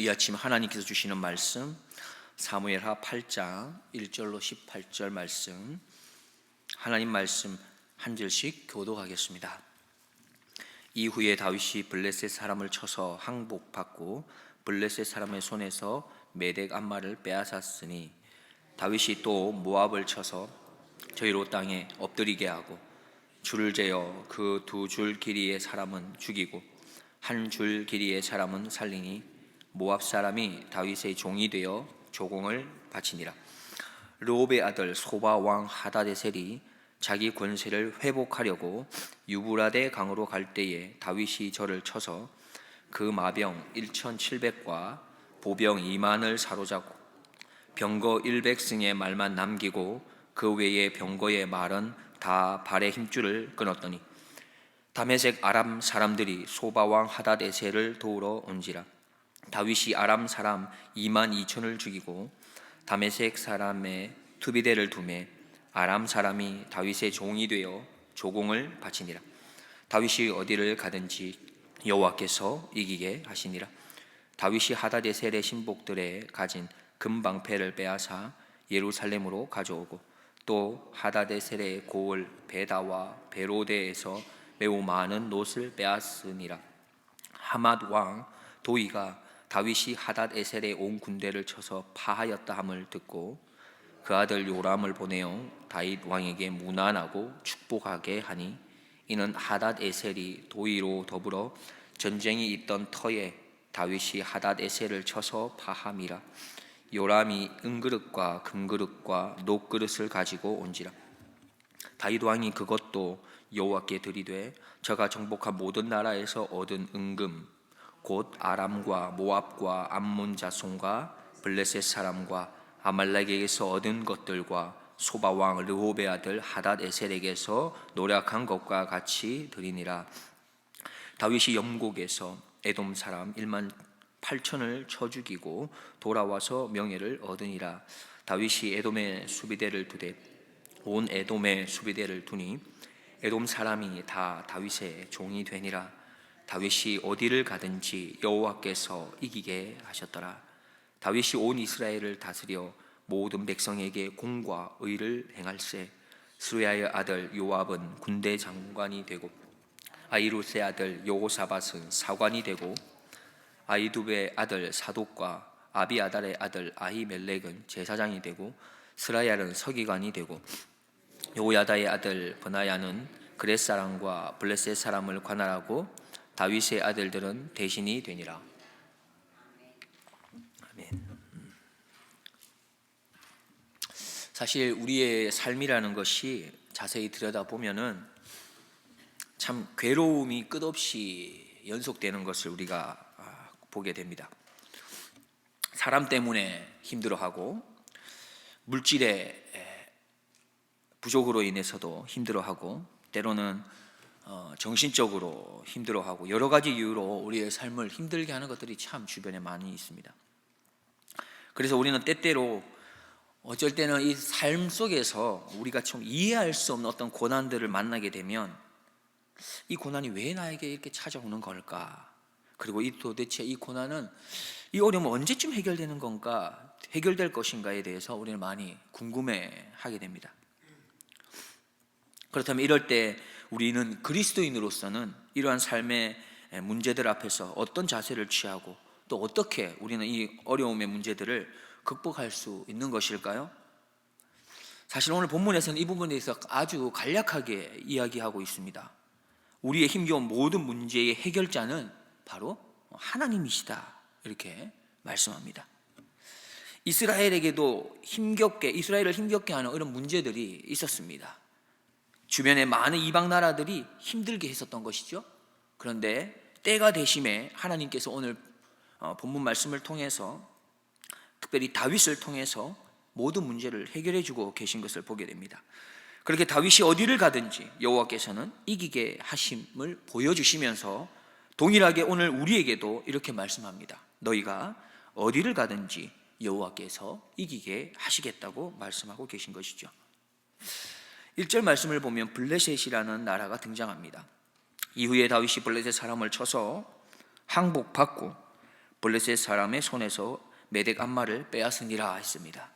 이 아침 하나님께서 주시는 말씀 사무엘하 8장 1절로 18절 말씀, 하나님 말씀 한 절씩 교독하겠습니다. 이후에 다윗이 블레셋 사람을 쳐서 항복받고 블레셋 사람의 손에서 메덱 암마를 빼앗았으니 다윗이 또 모압을 쳐서 저희로 땅에 엎드리게 하고 줄을 재어 그 2줄 길이의 사람은 죽이고 1줄 길이의 사람은 살리니 모압 사람이 다윗의 종이 되어 조공을 바치니라. 르홉의 아들 소바 왕 하다데셀이 자기 권세를 회복하려고 유브라데 강으로 갈 때에 다윗이 저를 쳐서 그 마병 1700과 보병 2만을 사로잡고 병거 100승의 말만 남기고 그 외의 병거의 말은 다 발의 힘줄을 끊었더니 다메섹 아람 사람들이 소바 왕 하다데셀을 도우러 온지라. 다윗이 아람 사람 2만 2천을 죽이고 다메섹 사람의 투비대를 두매 아람 사람이 다윗의 종이 되어 조공을 바치니라. 다윗이 어디를 가든지 여호와께서 이기게 하시니라. 다윗이 하다데셀의 신복들의 가진 금방패를 빼앗아 예루살렘으로 가져오고 또 하다데셀의 고을 베다와 베로데에서 매우 많은 놋을 빼앗으니라. 하맛 왕 도이가 다윗이 하닷에셀의 온 군대를 쳐서 파하였다 함을 듣고 그 아들 요람을 보내어 다윗 왕에게 문안하고 축복하게 하니 이는 하닷에셀이 도이로 더불어 전쟁이 있던 터에 다윗이 하닷에셀을 쳐서 파함이라. 요람이 은그릇과 금그릇과 녹그릇을 가지고 온지라. 다윗 왕이 그것도 여호와께 드리되 저가 정복한 모든 나라에서 얻은 은금 곧 아람과 모압과 암몬 자손과 블레셋 사람과 아말렉에게서 얻은 것들과 소바 왕 르홉의 아들 하닷에셀에게서 노력한 것과 같이 드리니라. 다윗이 염곡에서 에돔 사람 1만 8천을 쳐 죽이고 돌아와서 명예를 얻으니라. 다윗이 에돔의 수비대를 두되 온 에돔의 수비대를 두니 에돔 사람이 다 다윗의 종이 되니라. 다윗이 어디를 가든지 여호와께서 이기게 하셨더라. 다윗이 온 이스라엘을 다스려 모든 백성에게 공과 의를 행할세. 스루야의 아들 요압은 군대 장관이 되고 아이루스의 아들 여호사밧은 사관이 되고 아이두베의 아들 사독과 아비아달의 아들 아히멜렉은 제사장이 되고 스라야는 서기관이 되고 요야다의 아들 버나야는 그렛 사람과 블레셋 사람을 관할하고 다윗의 아들들은 대신이 되니라. 아멘. 사실 우리의 삶이라는 것이 자세히 들여다보면은 참 괴로움이 끝없이 연속되는 것을 우리가 보게 됩니다. 사람 때문에 힘들어하고 물질의 부족으로 인해서도 힘들어하고 때로는 정신적으로 힘들어하고 여러 가지 이유로 우리의 삶을 힘들게 하는 것들이 참 주변에 많이 있습니다. 그래서 우리는 때때로 어쩔 때는 이 삶 속에서 우리가 좀 이해할 수 없는 어떤 고난들을 만나게 되면 이 고난이 왜 나에게 이렇게 찾아오는 걸까? 그리고 도대체 이 고난은, 이 어려움은 언제쯤 해결되는 건가? 해결될 것인가에 대해서 우리는 많이 궁금해하게 됩니다. 그렇다면 이럴 때 우리는 그리스도인으로서는 이러한 삶의 문제들 앞에서 어떤 자세를 취하고 또 어떻게 우리는 이 어려움의 문제들을 극복할 수 있는 것일까요? 사실 오늘 본문에서는 이 부분에 대해서 아주 간략하게 이야기하고 있습니다. 우리의 힘겨운 모든 문제의 해결자는 바로 하나님이시다, 이렇게 말씀합니다. 이스라엘에게도 이스라엘을 힘겹게 하는 이런 문제들이 있었습니다. 주변에 많은 이방 나라들이 힘들게 했었던 것이죠. 그런데 때가 되심에 하나님께서 오늘 본문 말씀을 통해서 특별히 다윗을 통해서 모든 문제를 해결해 주고 계신 것을 보게 됩니다. 그렇게 다윗이 어디를 가든지 여호와께서는 이기게 하심을 보여주시면서 동일하게 오늘 우리에게도 이렇게 말씀합니다. 너희가 어디를 가든지 여호와께서 이기게 하시겠다고 말씀하고 계신 것이죠. 1절 말씀을 보면 블레셋이라는 나라가 등장합니다. 이후에 다윗이 블레셋 사람을 쳐서 항복받고 블레셋 사람의 손에서 메덱 암마를 빼앗으니라 했습니다.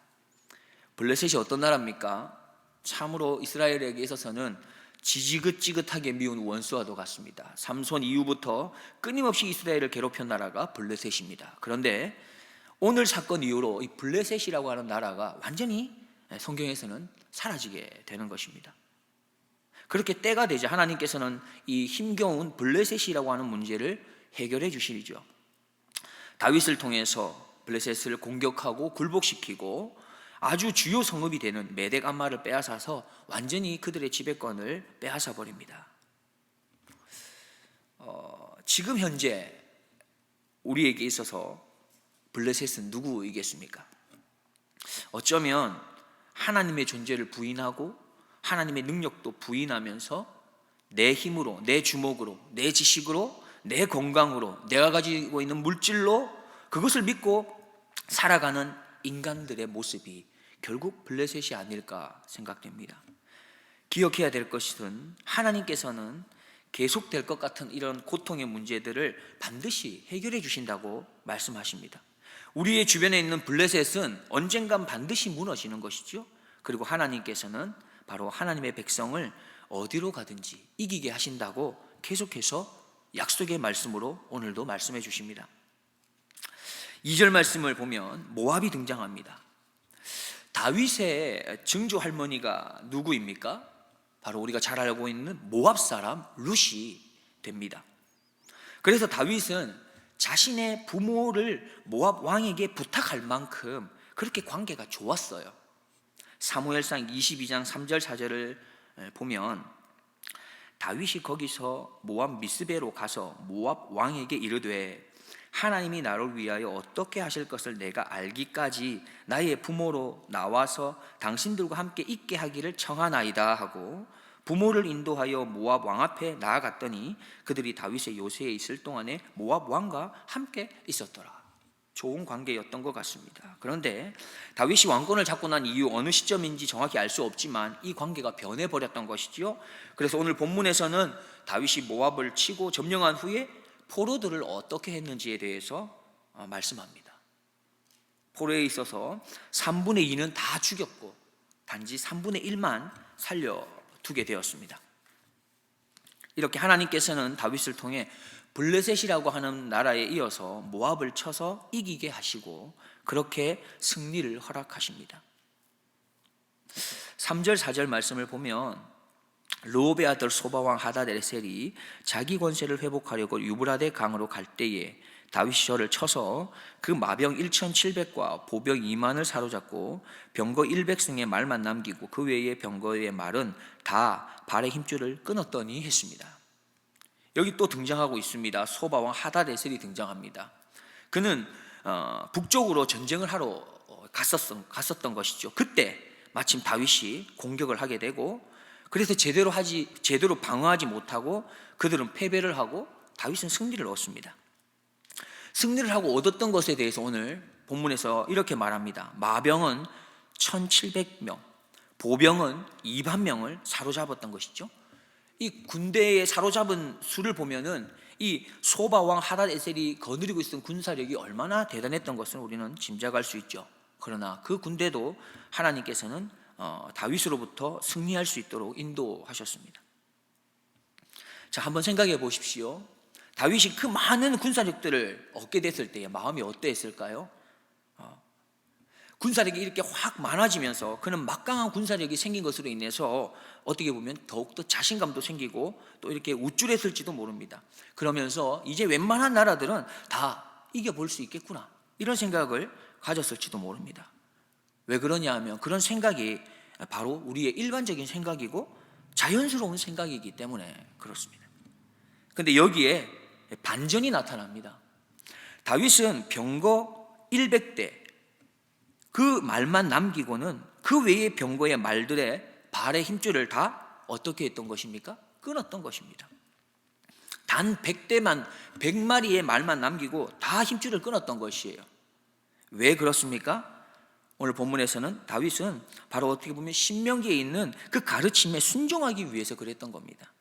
블레셋이 어떤 나라입니까? 참으로 이스라엘에게 있어서는 지지긋지긋하게 미운 원수와도 같습니다. 삼손 이후부터 끊임없이 이스라엘을 괴롭힌 나라가 블레셋입니다. 그런데 오늘 사건 이후로 이 블레셋이라고 하는 나라가 완전히 성경에서는 사라지게 되는 것입니다. 그렇게 때가 되자 하나님께서는 이 힘겨운 블레셋이라고 하는 문제를 해결해 주시죠. 다윗을 통해서 블레셋을 공격하고 굴복시키고 아주 주요 성읍이 되는 메덱 암마를 빼앗아서 완전히 그들의 지배권을 빼앗아 버립니다. 지금 현재 우리에게 있어서 블레셋은 누구이겠습니까? 어쩌면 하나님의 존재를 부인하고 하나님의 능력도 부인하면서 내 힘으로, 내 주먹으로, 내 지식으로, 내 건강으로, 내가 가지고 있는 물질로 그것을 믿고 살아가는 인간들의 모습이 결국 블레셋이 아닐까 생각됩니다. 기억해야 될 것은 하나님께서는 계속될 것 같은 이런 고통의 문제들을 반드시 해결해 주신다고 말씀하십니다. 우리의 주변에 있는 블레셋은 언젠간 반드시 무너지는 것이죠. 그리고 하나님께서는 바로 하나님의 백성을 어디로 가든지 이기게 하신다고 계속해서 약속의 말씀으로 오늘도 말씀해 주십니다. 2절 말씀을 보면 모압이 등장합니다. 다윗의 증조 할머니가 누구입니까? 바로 우리가 잘 알고 있는 모압 사람 룻이 됩니다. 그래서 다윗은 자신의 부모를 모압 왕에게 부탁할 만큼 그렇게 관계가 좋았어요. 사무엘상 22장 3절 4절을 보면 다윗이 거기서 모압 미스베로 가서 모압 왕에게 이르되 하나님이 나를 위하여 어떻게 하실 것을 내가 알기까지 나의 부모로 나와서 당신들과 함께 있게 하기를 청하나이다 하고 부모를 인도하여 모압 왕 앞에 나아갔더니 그들이 다윗의 요새에 있을 동안에 모압 왕과 함께 있었더라. 좋은 관계였던 것 같습니다. 그런데 다윗이 왕권을 잡고 난 이후 어느 시점인지 정확히 알 수 없지만 이 관계가 변해버렸던 것이지요. 그래서 오늘 본문에서는 다윗이 모압을 치고 점령한 후에 포로들을 어떻게 했는지에 대해서 말씀합니다. 포로에 있어서 3분의 2는 다 죽였고 단지 3분의 1만 살려두게 되었습니다. 이렇게 하나님께서는 다윗을 통해 블레셋이라고 하는 나라에 이어서 모압을 쳐서 이기게 하시고 그렇게 승리를 허락하십니다. 3절 4절 말씀을 보면 르홉의 아들 소바왕 하닷에셀이 자기 권세를 회복하려고 유브라데 강으로 갈 때에 다윗이 저를 쳐서 그 마병 1,700과 보병 2만을 사로잡고 병거 100승의 말만 남기고 그 외의 병거의 말은 다 발의 힘줄을 끊었더니 했습니다. 여기 또 등장하고 있습니다. 소바왕 하닷에셀이 등장합니다. 그는 북쪽으로 전쟁을 하러 갔었던 것이죠. 그때 마침 다윗이 공격을 하게 되고 그래서 제대로 방어하지 못하고 그들은 패배를 하고 다윗은 승리를 얻습니다. 승리를 하고 얻었던 것에 대해서 오늘 본문에서 이렇게 말합니다. 마병은 1,700명, 보병은 2만명을 사로잡았던 것이죠. 이 군대에 사로잡은 수를 보면은 이 소바왕 하닷에셀이 거느리고 있었던 군사력이 얼마나 대단했던 것을 우리는 짐작할 수 있죠. 그러나 그 군대도 하나님께서는 다윗으로부터 승리할 수 있도록 인도하셨습니다. 자, 한번 생각해 보십시오. 다윗이 그 많은 군사력들을 얻게 됐을 때의 마음이 어떠했을까요? 군사력이 이렇게 확 많아지면서 그는 막강한 군사력이 생긴 것으로 인해서 어떻게 보면 더욱더 자신감도 생기고 또 이렇게 우쭐했을지도 모릅니다. 그러면서 이제 웬만한 나라들은 다 이겨볼 수 있겠구나 이런 생각을 가졌을지도 모릅니다. 왜 그러냐 하면 그런 생각이 바로 우리의 일반적인 생각이고 자연스러운 생각이기 때문에 그렇습니다. 그런데 여기에 반전이 나타납니다. 다윗은 병거 100대 그 말만 남기고는 그 외의 병거의 말들의 발의 힘줄을 다 어떻게 했던 것입니까? 끊었던 것입니다. 단 100대만 100마리의 말만 남기고 다 힘줄을 끊었던 것이에요. 왜 그렇습니까? 오늘 본문에서는 다윗은 바로 어떻게 보면 신명기에 있는 그 가르침에 순종하기 위해서 그랬던 겁니다.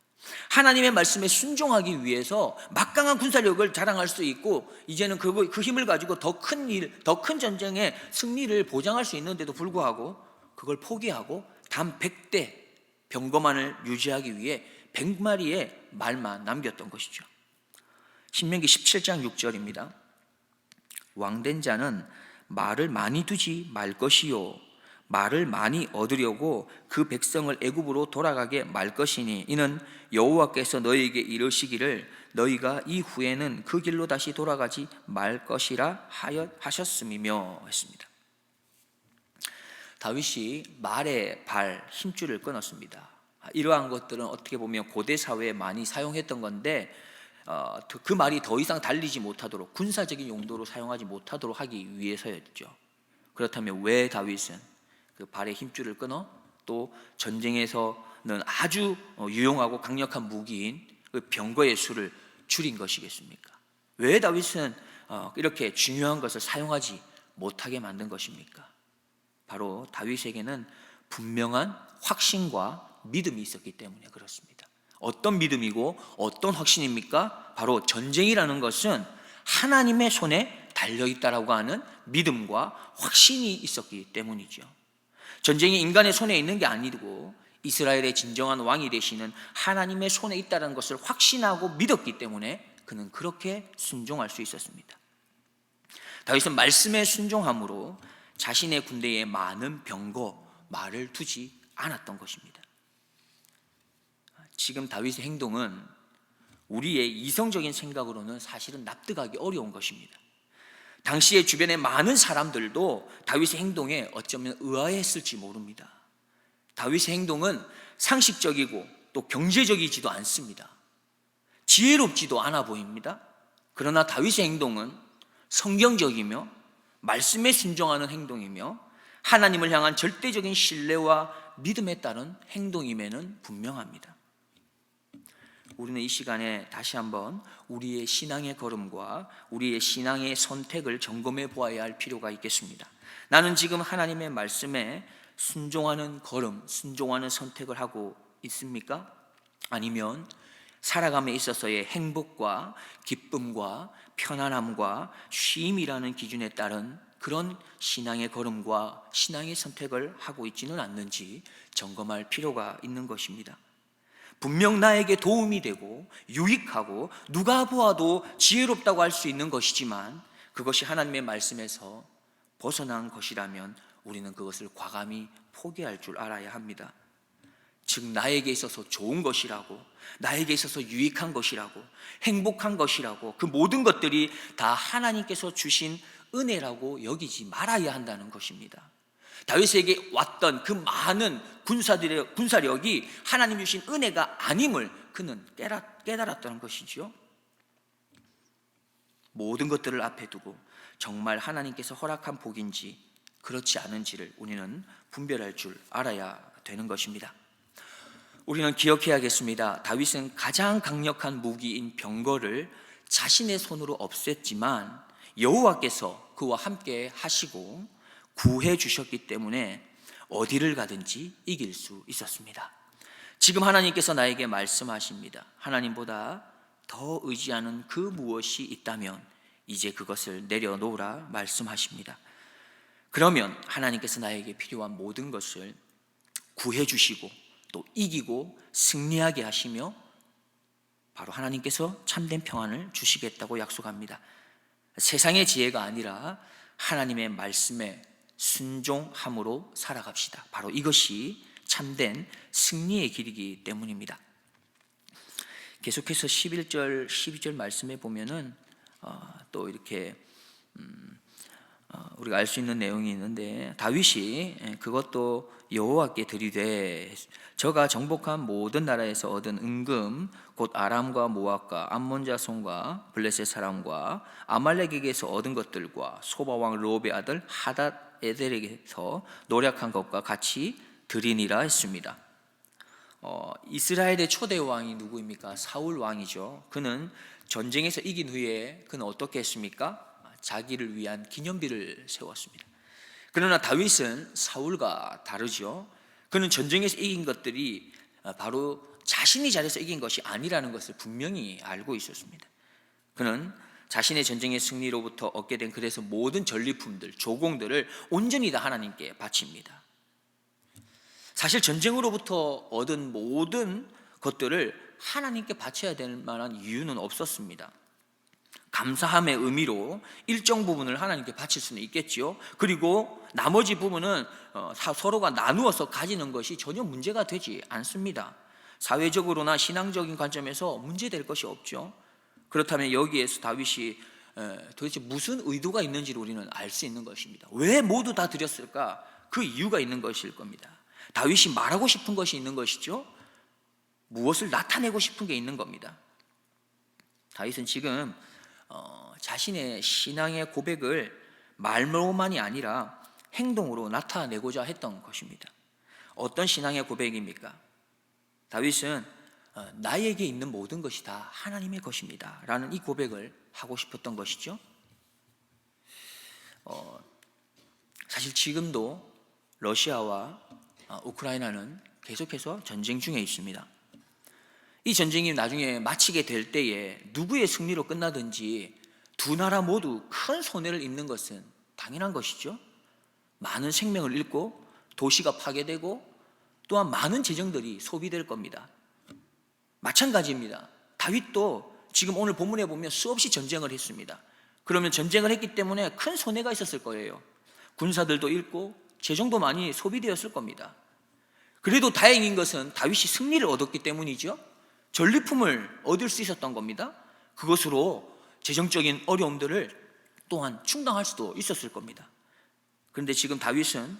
하나님의 말씀에 순종하기 위해서 막강한 군사력을 자랑할 수 있고 이제는 그 힘을 가지고 더 큰 전쟁의 승리를 보장할 수 있는데도 불구하고 그걸 포기하고 단 100대 병거만을 유지하기 위해 100마리의 말만 남겼던 것이죠. 신명기 17장 6절입니다. 왕된 자는 말을 많이 두지 말 것이요 말을 많이 얻으려고 그 백성을 애굽으로 돌아가게 말 것이니 이는 여호와께서 너희에게 이르시기를 너희가 이후에는 그 길로 다시 돌아가지 말 것이라 하셨음이며 했습니다. 다윗이 말의 발 힘줄을 끊었습니다. 이러한 것들은 어떻게 보면 고대 사회에 많이 사용했던 건데 그 말이 더 이상 달리지 못하도록 군사적인 용도로 사용하지 못하도록 하기 위해서였죠. 그렇다면 왜 다윗은 그 발의 힘줄을 끊어 또 전쟁에서는 아주 유용하고 강력한 무기인 그 병거의 수를 줄인 것이겠습니까? 왜 다윗은 이렇게 중요한 것을 사용하지 못하게 만든 것입니까? 바로 다윗에게는 분명한 확신과 믿음이 있었기 때문에 그렇습니다. 어떤 믿음이고 어떤 확신입니까? 바로 전쟁이라는 것은 하나님의 손에 달려있다라고 하는 믿음과 확신이 있었기 때문이죠. 전쟁이 인간의 손에 있는 게 아니고 이스라엘의 진정한 왕이 되시는 하나님의 손에 있다는 것을 확신하고 믿었기 때문에 그는 그렇게 순종할 수 있었습니다. 다윗은 말씀에 순종함으로 자신의 군대에 많은 병거, 말을 두지 않았던 것입니다. 지금 다윗의 행동은 우리의 이성적인 생각으로는 사실은 납득하기 어려운 것입니다. 당시의 주변의 많은 사람들도 다윗의 행동에 어쩌면 의아했을지 모릅니다. 다윗의 행동은 상식적이고 또 경제적이지도 않습니다. 지혜롭지도 않아 보입니다. 그러나 다윗의 행동은 성경적이며 말씀에 순종하는 행동이며 하나님을 향한 절대적인 신뢰와 믿음에 따른 행동임에는 분명합니다. 우리는 이 시간에 다시 한번 우리의 신앙의 걸음과 우리의 신앙의 선택을 점검해 보아야 할 필요가 있겠습니다. 나는 지금 하나님의 말씀에 순종하는 걸음, 순종하는 선택을 하고 있습니까? 아니면 살아감에 있어서의 행복과 기쁨과 편안함과 쉼이라는 기준에 따른 그런 신앙의 걸음과 신앙의 선택을 하고 있지는 않는지 점검할 필요가 있는 것입니다. 분명 나에게 도움이 되고 유익하고 누가 보아도 지혜롭다고 할 수 있는 것이지만 그것이 하나님의 말씀에서 벗어난 것이라면 우리는 그것을 과감히 포기할 줄 알아야 합니다. 즉 나에게 있어서 좋은 것이라고, 나에게 있어서 유익한 것이라고, 행복한 것이라고, 그 모든 것들이 다 하나님께서 주신 은혜라고 여기지 말아야 한다는 것입니다. 다윗에게 왔던 그 많은 군사력이 하나님 주신 은혜가 아님을 그는 깨달았다는 것이죠. 모든 것들을 앞에 두고 정말 하나님께서 허락한 복인지 그렇지 않은지를 우리는 분별할 줄 알아야 되는 것입니다. 우리는 기억해야겠습니다. 다윗은 가장 강력한 무기인 병거를 자신의 손으로 없앴지만 여호와께서 그와 함께 하시고 구해 주셨기 때문에 어디를 가든지 이길 수 있었습니다. 지금 하나님께서 나에게 말씀하십니다. 하나님보다 더 의지하는 그 무엇이 있다면 이제 그것을 내려놓으라 말씀하십니다. 그러면 하나님께서 나에게 필요한 모든 것을 구해 주시고 또 이기고 승리하게 하시며 바로 하나님께서 참된 평안을 주시겠다고 약속합니다. 세상의 지혜가 아니라 하나님의 말씀에 순종함으로 살아갑시다. 바로 이것이 참된 승리의 길이기 때문입니다. 계속해서 11절, 12절 말씀에 보면은 또 이렇게 우리가 알 수 있는 내용이 있는데 다윗이 그것도 여호와께 드리되 저가 정복한 모든 나라에서 얻은 은금 곧 아람과 모압과 암몬 자손과 블레셋 사람과 아말렉에게서 얻은 것들과 소바 왕 르홉의 아들 하닷 에델에게서 노력한 것과 같이 드리니라 했습니다. 이스라엘의 초대 왕이 누구입니까? 사울 왕이죠. 그는 전쟁에서 이긴 후에 그는 어떻게 했습니까? 자기를 위한 기념비를 세웠습니다. 그러나 다윗은 사울과 다르죠. 그는 전쟁에서 이긴 것들이 바로 자신이 잘해서 이긴 것이 아니라는 것을 분명히 알고 있었습니다. 그는 자신의 전쟁의 승리로부터 얻게 된 그래서 모든 전리품들, 조공들을 온전히 다 하나님께 바칩니다. 사실 전쟁으로부터 얻은 모든 것들을 하나님께 바쳐야 될 만한 이유는 없었습니다. 감사함의 의미로 일정 부분을 하나님께 바칠 수는 있겠지요. 그리고 나머지 부분은 서로가 나누어서 가지는 것이 전혀 문제가 되지 않습니다. 사회적으로나 신앙적인 관점에서 문제될 것이 없죠. 그렇다면 여기에서 다윗이 도대체 무슨 의도가 있는지를 우리는 알 수 있는 것입니다. 왜 모두 다 드렸을까? 그 이유가 있는 것일 겁니다. 다윗이 말하고 싶은 것이 있는 것이죠. 무엇을 나타내고 싶은 게 있는 겁니다. 다윗은 지금 자신의 신앙의 고백을 말로만이 아니라 행동으로 나타내고자 했던 것입니다. 어떤 신앙의 고백입니까? 다윗은 나에게 있는 모든 것이 다 하나님의 것입니다 라는 이 고백을 하고 싶었던 것이죠. 사실 지금도 러시아와 우크라이나는 계속해서 전쟁 중에 있습니다. 이 전쟁이 나중에 마치게 될 때에 누구의 승리로 끝나든지 두 나라 모두 큰 손해를 입는 것은 당연한 것이죠. 많은 생명을 잃고 도시가 파괴되고 또한 많은 재정들이 소비될 겁니다. 마찬가지입니다. 다윗도 지금 오늘 본문에 보면 수없이 전쟁을 했습니다. 그러면 전쟁을 했기 때문에 큰 손해가 있었을 거예요. 군사들도 잃고 재정도 많이 소비되었을 겁니다. 그래도 다행인 것은 다윗이 승리를 얻었기 때문이죠. 전리품을 얻을 수 있었던 겁니다. 그것으로 재정적인 어려움들을 또한 충당할 수도 있었을 겁니다. 그런데 지금 다윗은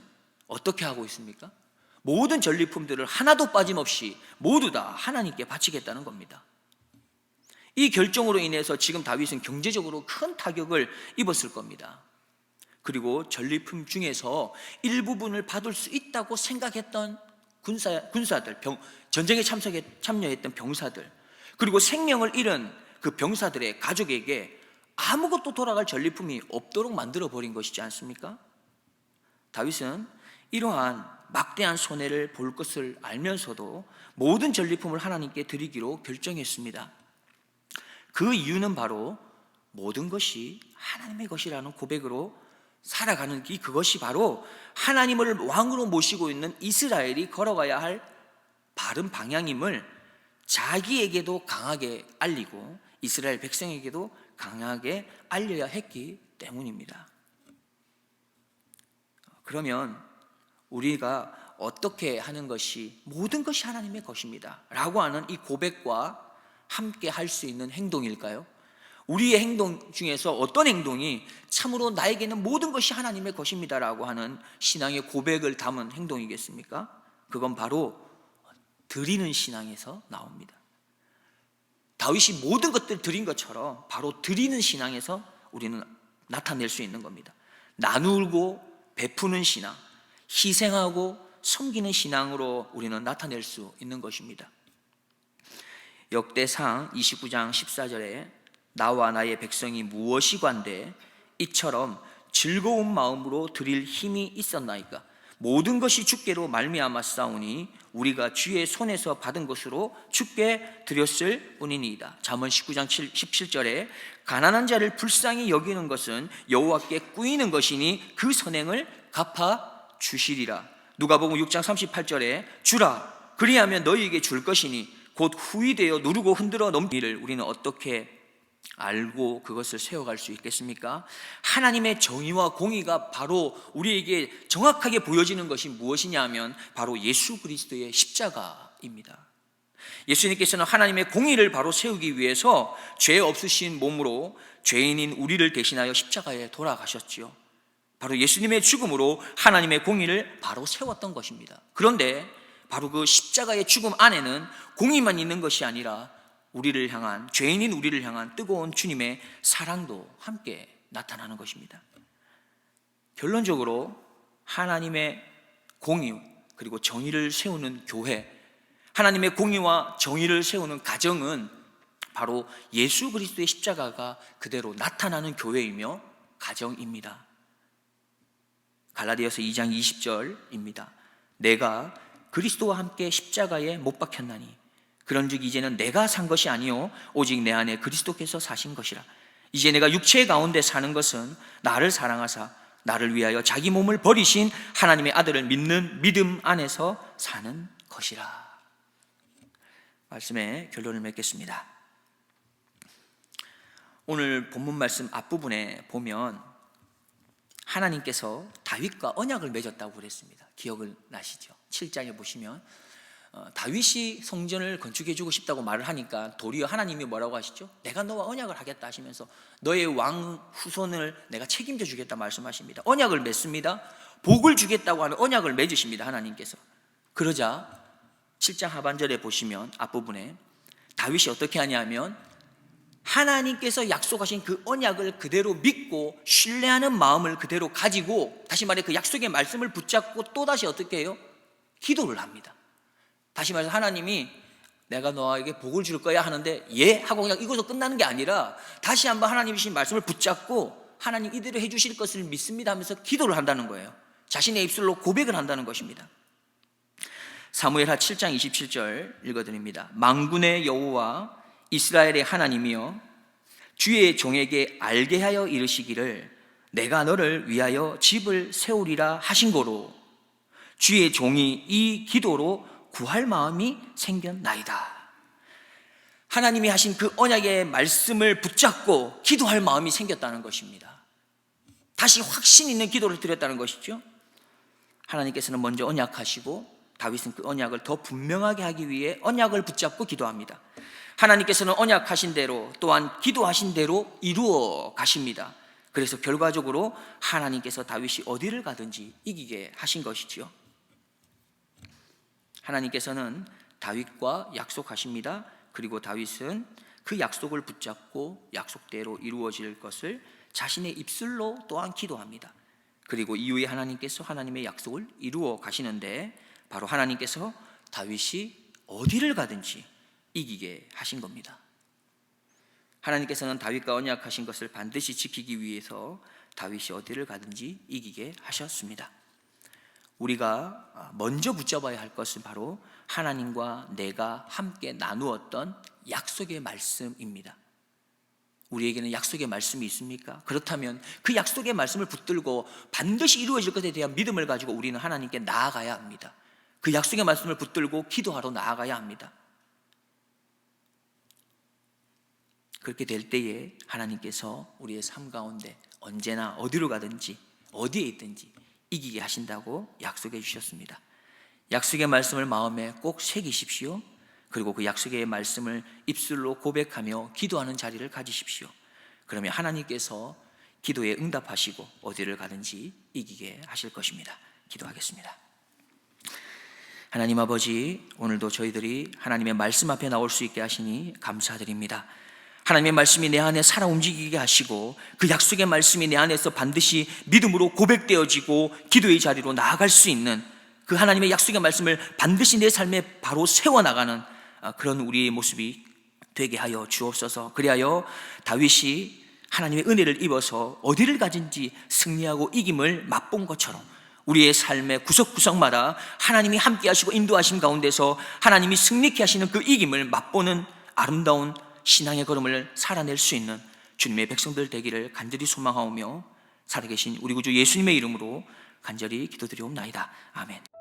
어떻게 하고 있습니까? 모든 전리품들을 하나도 빠짐없이 모두 다 하나님께 바치겠다는 겁니다. 이 결정으로 인해서 지금 다윗은 경제적으로 큰 타격을 입었을 겁니다. 그리고 전리품 중에서 일부분을 받을 수 있다고 생각했던 군사들, 전쟁에 참여했던 병사들, 그리고 생명을 잃은 그 병사들의 가족에게 아무것도 돌아갈 전리품이 없도록 만들어버린 것이지 않습니까? 다윗은 이러한 막대한 손해를 볼 것을 알면서도 모든 전리품을 하나님께 드리기로 결정했습니다. 그 이유는 바로 모든 것이 하나님의 것이라는 고백으로 살아가는 그것이 바로 하나님을 왕으로 모시고 있는 이스라엘이 걸어가야 할 바른 방향임을 자기에게도 강하게 알리고 이스라엘 백성에게도 강하게 알려야 했기 때문입니다. 그러면 우리가 어떻게 하는 것이 모든 것이 하나님의 것입니다 라고 하는 이 고백과 함께 할 수 있는 행동일까요? 우리의 행동 중에서 어떤 행동이 참으로 나에게는 모든 것이 하나님의 것입니다 라고 하는 신앙의 고백을 담은 행동이겠습니까? 그건 바로 드리는 신앙에서 나옵니다. 다윗이 모든 것들을 드린 것처럼 바로 드리는 신앙에서 우리는 나타낼 수 있는 겁니다. 나누고 베푸는 신앙, 희생하고 섬기는 신앙으로 우리는 나타낼 수 있는 것입니다. 역대상 29장 14절에 나와 나의 백성이 무엇이 관대 이처럼 즐거운 마음으로 드릴 힘이 있었나이까. 모든 것이 주께로 말미암아 싸우니 우리가 주의 손에서 받은 것으로 주께 드렸을 뿐이니이다. 잠언 19장 17절에 가난한 자를 불쌍히 여기는 것은 여호와께 꾸이는 것이니 그 선행을 갚아 주시리라. 누가복음 6장 38절에 주라 그리하면 너희에게 줄 것이니 곧 후이되어 누르고 흔들어 넘기를 우리는 어떻게 알고 그것을 세워갈 수 있겠습니까? 하나님의 정의와 공의가 바로 우리에게 정확하게 보여지는 것이 무엇이냐 하면 바로 예수 그리스도의 십자가입니다. 예수님께서는 하나님의 공의를 바로 세우기 위해서 죄 없으신 몸으로 죄인인 우리를 대신하여 십자가에 돌아가셨지요. 바로 예수님의 죽음으로 하나님의 공의를 바로 세웠던 것입니다. 그런데 바로 그 십자가의 죽음 안에는 공의만 있는 것이 아니라 우리를 향한, 죄인인 우리를 향한 뜨거운 주님의 사랑도 함께 나타나는 것입니다. 결론적으로 하나님의 공의 그리고 정의를 세우는 교회, 하나님의 공의와 정의를 세우는 가정은 바로 예수 그리스도의 십자가가 그대로 나타나는 교회이며 가정입니다. 갈라디아서 2장 20절입니다. 내가 그리스도와 함께 십자가에 못 박혔나니 그런즉 이제는 내가 산 것이 아니요 오직 내 안에 그리스도께서 사신 것이라. 이제 내가 육체 가운데 사는 것은 나를 사랑하사 나를 위하여 자기 몸을 버리신 하나님의 아들을 믿는 믿음 안에서 사는 것이라. 말씀의 결론을 맺겠습니다. 오늘 본문 말씀 앞부분에 보면 하나님께서 다윗과 언약을 맺었다고 그랬습니다. 기억을 나시죠? 7장에 보시면 다윗이 성전을 건축해 주고 싶다고 말을 하니까 도리어 하나님이 뭐라고 하시죠? 내가 너와 언약을 하겠다 하시면서 너의 왕 후손을 내가 책임져 주겠다 말씀하십니다. 언약을 맺습니다. 복을 주겠다고 하는 언약을 맺으십니다. 하나님께서. 그러자 7장 하반절에 보시면 앞부분에 다윗이 어떻게 하냐면 하나님께서 약속하신 그 언약을 그대로 믿고 신뢰하는 마음을 그대로 가지고, 다시 말해 그 약속의 말씀을 붙잡고 또다시 어떻게 해요? 기도를 합니다. 다시 말해서 하나님이 내가 너에게 복을 줄 거야 하는데 예? 하고 그냥 이것으로 끝나는 게 아니라 다시 한번 하나님이 주신 말씀을 붙잡고 하나님 이대로 해주실 것을 믿습니다 하면서 기도를 한다는 거예요. 자신의 입술로 고백을 한다는 것입니다. 사무엘하 7장 27절 읽어드립니다. 만군의 여호와 이스라엘의 하나님이여 주의 종에게 알게 하여 이르시기를 내가 너를 위하여 집을 세우리라 하신 거로 주의 종이 이 기도로 구할 마음이 생겼나이다. 하나님이 하신 그 언약의 말씀을 붙잡고 기도할 마음이 생겼다는 것입니다. 다시 확신 있는 기도를 드렸다는 것이죠. 하나님께서는 먼저 언약하시고 다윗은 그 언약을 더 분명하게 하기 위해 언약을 붙잡고 기도합니다. 하나님께서는 언약하신 대로 또한 기도하신 대로 이루어 가십니다. 그래서 결과적으로 하나님께서 다윗이 어디를 가든지 이기게 하신 것이지요. 하나님께서는 다윗과 약속하십니다. 그리고 다윗은 그 약속을 붙잡고 약속대로 이루어질 것을 자신의 입술로 또한 기도합니다. 그리고 이후에 하나님께서 하나님의 약속을 이루어 가시는데 바로 하나님께서 다윗이 어디를 가든지 이기게 하신 겁니다. 하나님께서는 다윗과 언약하신 것을 반드시 지키기 위해서 다윗이 어디를 가든지 이기게 하셨습니다. 우리가 먼저 붙잡아야 할 것은 바로 하나님과 내가 함께 나누었던 약속의 말씀입니다. 우리에게는 약속의 말씀이 있습니까? 그렇다면 그 약속의 말씀을 붙들고 반드시 이루어질 것에 대한 믿음을 가지고 우리는 하나님께 나아가야 합니다. 그 약속의 말씀을 붙들고 기도하러 나아가야 합니다. 그렇게 될 때에 하나님께서 우리의 삶 가운데 언제나 어디로 가든지 어디에 있든지 이기게 하신다고 약속해 주셨습니다. 약속의 말씀을 마음에 꼭 새기십시오. 그리고 그 약속의 말씀을 입술로 고백하며 기도하는 자리를 가지십시오. 그러면 하나님께서 기도에 응답하시고 어디를 가든지 이기게 하실 것입니다. 기도하겠습니다. 하나님 아버지, 오늘도 저희들이 하나님의 말씀 앞에 나올 수 있게 하시니 감사드립니다. 하나님의 말씀이 내 안에 살아 움직이게 하시고 그 약속의 말씀이 내 안에서 반드시 믿음으로 고백되어지고 기도의 자리로 나아갈 수 있는 그 하나님의 약속의 말씀을 반드시 내 삶에 바로 세워나가는 그런 우리의 모습이 되게 하여 주옵소서. 그리하여 다윗이 하나님의 은혜를 입어서 어디를 가든지 승리하고 이김을 맛본 것처럼 우리의 삶의 구석구석마다 하나님이 함께 하시고 인도하심 가운데서 하나님이 승리케 하시는 그 이김을 맛보는 아름다운 신앙의 걸음을 살아낼 수 있는 주님의 백성들 되기를 간절히 소망하오며 살아계신 우리 구주 예수님의 이름으로 간절히 기도드리옵나이다. 아멘.